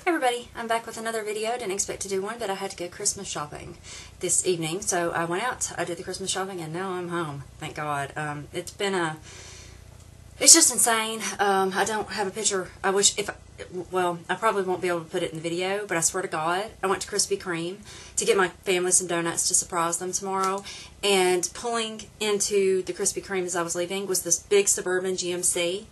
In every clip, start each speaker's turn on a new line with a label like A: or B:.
A: Hey everybody, I'm back with another video. Didn't expect to do one, but I had to go Christmas shopping this evening, so I went out, I did the Christmas shopping, and now I'm home. Thank God. It's just insane. I don't have a picture. I wish I probably won't be able to put it in the video, but I swear to God, I went to Krispy Kreme to get my family some donuts to surprise them tomorrow, and pulling into the Krispy Kreme as I was leaving was this big suburban GMC,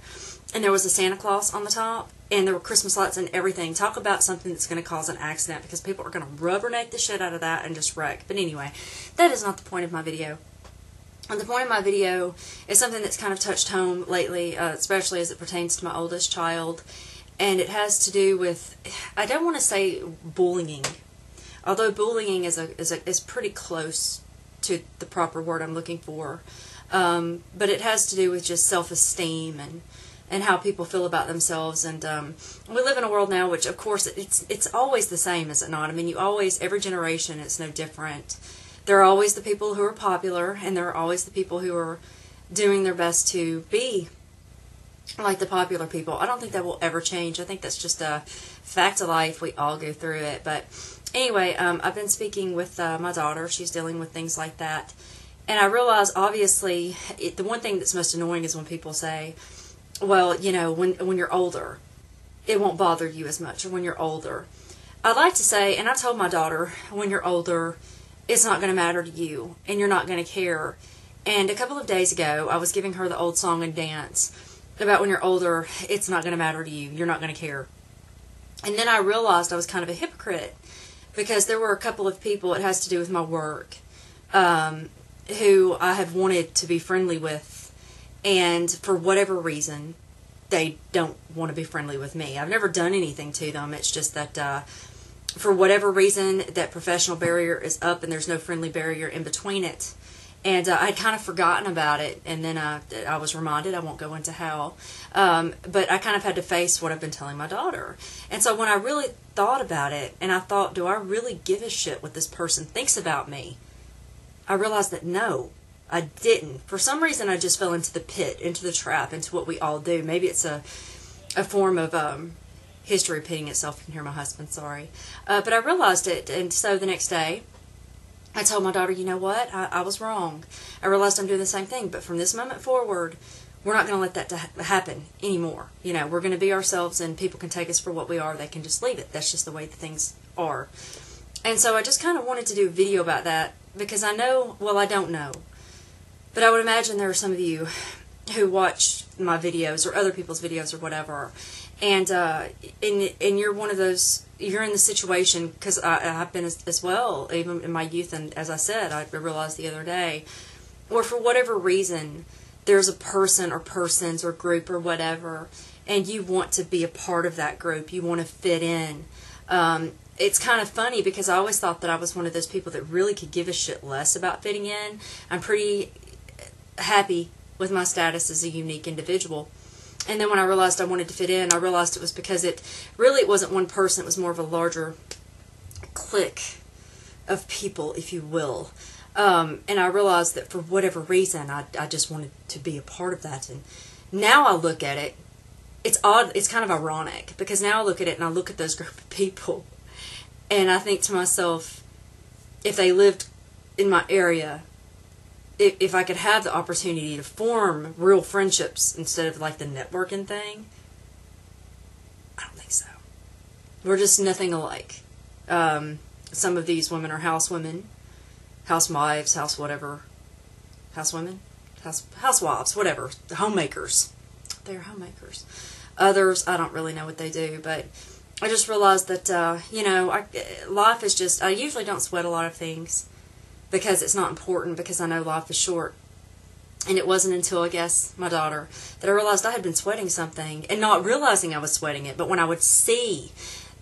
A: and there was a Santa Claus on the top, and there were Christmas lights and everything. Talk about something that's going to cause an accident, because people are going to rubberneck the shit out of that and just wreck. But anyway, that is not the point of my video. And the point of my video is something that's kind of touched home lately, especially as it pertains to my oldest child. And it has to do with, I don't want to say bullying, although bullying is pretty close to the proper word I'm looking for. But it has to do with just self-esteem and how people feel about themselves. And we live in a world now which, of course, it's always the same, is it not? I mean, every generation, it's no different. There are always the people who are popular, and there are always the people who are doing their best to be like the popular people. I don't think that will ever change. I think that's just a fact of life. We all go through it. But anyway, I've been speaking with my daughter. She's dealing with things like that. And I realize, obviously, the one thing that's most annoying is when people say, well, you know, when you're older, it won't bother you as much, or when you're older. I like to say, and I told my daughter, when you're older, it's not going to matter to you, and you're not going to care. And a couple of days ago, I was giving her the old song and dance about when you're older, it's not going to matter to you, you're not going to care. And then I realized I was kind of a hypocrite, because there were a couple of people, it has to do with my work, who I have wanted to be friendly with, and for whatever reason, they don't want to be friendly with me. I've never done anything to them. It's just that for whatever reason, that professional barrier is up, and there's no friendly barrier in between it. And I'd kind of forgotten about it, and then I was reminded. I won't go into how, but I kind of had to face what I've been telling my daughter. And so when I really thought about it, and I thought, do I really give a shit what this person thinks about me? I realized that no, I didn't. For some reason, I just fell into the pit, into the trap, into what we all do. Maybe it's a form of history repeating itself. You can hear my husband, sorry. But I realized it, and so the next day, I told my daughter, you know what, I was wrong. I realized I'm doing the same thing, but from this moment forward, we're not going to let that happen anymore. You know, we're going to be ourselves, and people can take us for what we are. They can just leave it. That's just the way the things are. And so I just kind of wanted to do a video about that, because I know, well, I don't know, but I would imagine there are some of you who watch my videos or other people's videos or whatever, and you're one of those, you're in the situation, because I've been as well, even in my youth, and as I said, I realized the other day, or for whatever reason, there's a person or persons or group or whatever, and you want to be a part of that group, you want to fit in. It's kind of funny, because I always thought that I was one of those people that really could give a shit less about fitting in. I'm pretty happy with my status as a unique individual. And then when I realized I wanted to fit in, I realized it was because it wasn't one person, it was more of a larger clique of people, if you will. And I realized that for whatever reason, I just wanted to be a part of that. And now I look at it, it's odd, it's kind of ironic, because now I look at it and I look at those group of people, and I think to myself, if they lived in my area, if I could have the opportunity to form real friendships instead of like the networking thing, I don't think so. We're just nothing alike. Some of these women are housewomen, housewives, housewomen, housewives, whatever, homemakers. They're homemakers. Others, I don't really know what they do, but I just realized that, you know, life is just, I usually don't sweat a lot of things, because it's not important, because I know life is short. And it wasn't until, I guess, my daughter, that I realized I had been sweating something, and not realizing I was sweating it, but when I would see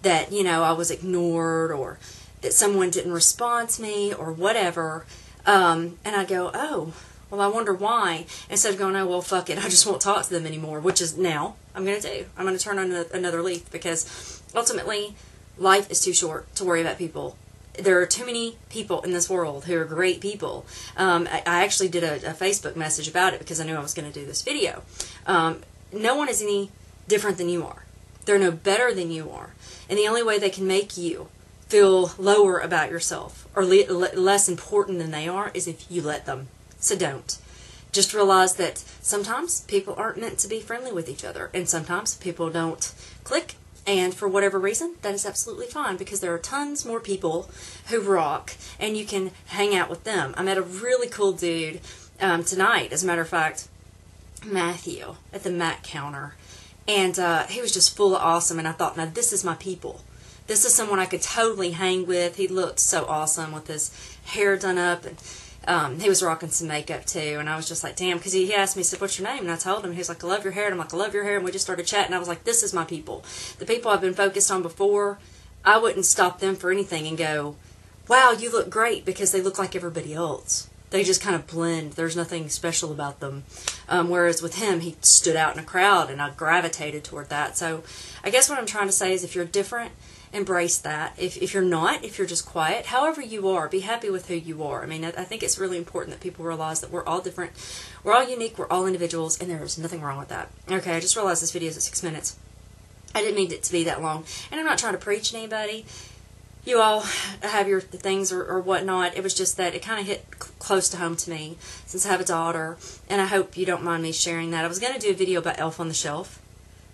A: that, you know, I was ignored, or that someone didn't respond to me, or whatever, and I'd go, oh, well, I wonder why, instead of going, oh, well, fuck it, I just won't talk to them anymore, which is now I'm going to do. I'm going to turn on another leaf, because ultimately, life is too short to worry about people. There are too many people in this world who are great people. I actually did a Facebook message about it, because I knew I was going to do this video. No one is any different than you are. They're no better than you are. And the only way they can make you feel lower about yourself or less important than they are is if you let them. So don't. Just realize that sometimes people aren't meant to be friendly with each other, and sometimes people don't click, and for whatever reason, that is absolutely fine, because there are tons more people who rock, and you can hang out with them. I met a really cool dude tonight, as a matter of fact, Matthew, at the Mac counter, and he was just full of awesome, and I thought, now this is my people. This is someone I could totally hang with. He looked so awesome with his hair done up, and he was rocking some makeup too, and I was just like, damn, because he asked me, he said, what's your name? And I told him, he was like, I love your hair, and I'm like, I love your hair, and we just started chatting. I was like, this is my people. The people I've been focused on before, I wouldn't stop them for anything and go, wow, you look great, because they look like everybody else. They just kind of blend. There's nothing special about them. Whereas with him, he stood out in a crowd, and I gravitated toward that. So I guess what I'm trying to say is if you're different, embrace that. If you're not, if you're just quiet, however you are, be happy with who you are. I mean, I think it's really important that people realize that we're all different, we're all unique, we're all individuals, and there's nothing wrong with that. Okay, I just realized this video is at 6 minutes. I didn't mean it to be that long, and I'm not trying to preach to anybody. You all have your things or whatnot. It was just that it kind of hit close to home to me since I have a daughter, and I hope you don't mind me sharing that. I was going to do a video about Elf on the Shelf.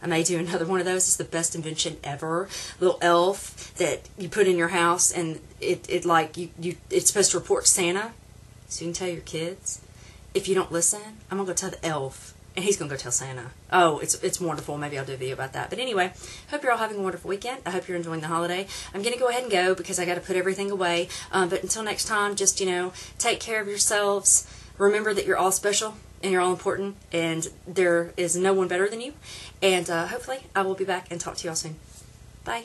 A: I may do another one of those. It's the best invention ever. Little elf that you put in your house, and it's supposed to report Santa, so you can tell your kids. If you don't listen, I'm gonna go tell the elf, and he's gonna go tell Santa. Oh, it's wonderful. Maybe I'll do a video about that. But anyway, hope you're all having a wonderful weekend. I hope you're enjoying the holiday. I'm gonna go ahead and go because I got to put everything away. But until next time, just take care of yourselves. Remember that you're all special and you're all important, and there is no one better than you. And hopefully I will be back and talk to you all soon. Bye.